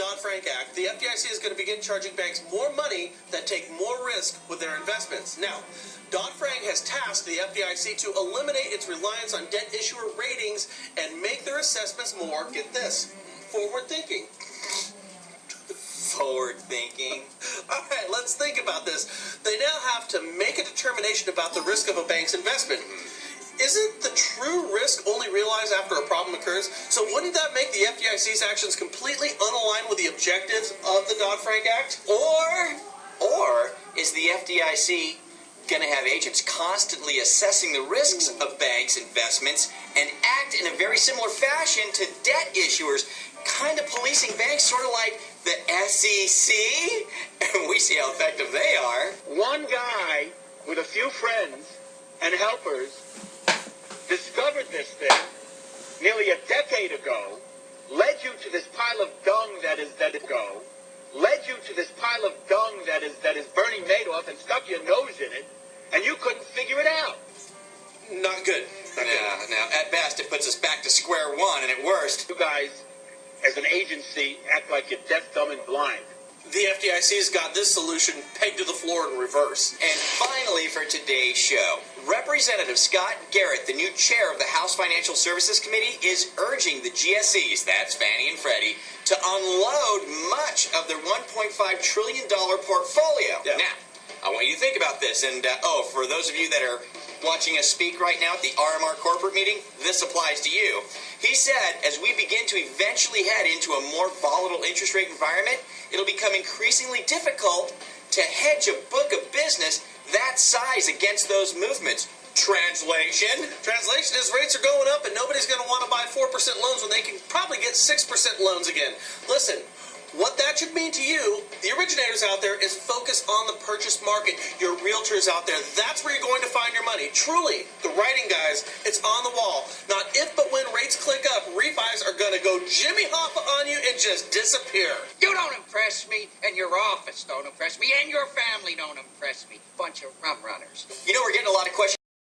Dodd Frank Act, the FDIC is going to begin charging banks more money that take more risk with their investments. Now, Dodd Frank has tasked the FDIC to eliminate its reliance on debt issuer ratings and make their assessments more, get this, forward-thinking. Forward-thinking? All right, let's think about this. They now have to make a determination about the risk of a bank's investment. Isn't the true risk only realized after a problem occurs? So wouldn't that make the FDIC's actions completely unaligned with the objectives of the Dodd Frank Act? Or is the FDIC going to have agents constantly assessing the risks of banks' investments and act in a very similar fashion to debt issuers, kind of policing banks sort of like the SEC? And we see how effective they are. One guy with a few friends and helpers discovered this thing nearly a decade ago, led you to this pile of dung that is Bernie Madoff and stuck your nose in it, and you couldn't figure it out. Not good. No. At best, it puts us back to square one, and at worst, You guys, as an agency, act like you're deaf, dumb, and blind. The FDIC's got this solution pegged to the floor in reverse. And finally, for today's show, Representative Scott Garrett, the new chair of the House Financial Services Committee, is urging the GSEs, that's Fannie and Freddie, to unload much of their $1.5 trillion portfolio. Yeah. Now, I want you to think about this. And, for those of you that are watching us speak right now at the RMR corporate meeting, this applies to you. He said, as we begin to eventually head into a more volatile interest rate environment, it'll become increasingly difficult to hedge a book of business that size against those movements. Translation Translation is rates are going up and nobody's going to want to buy 4% loans when they can probably get 6% loans again. Listen, what that should mean to you, the originators out there, is focus on the purchase market. Your realtors out there, that's where you're going to find your money. Truly, the writing, guys, it's on the wall. Not if, but when rates click up, refis are going to go Jimmy Hoffa on you and just disappear. You don't impress me, and your office don't impress me, and your family don't impress me. Bunch of rum runners. You know, we're getting a lot of questions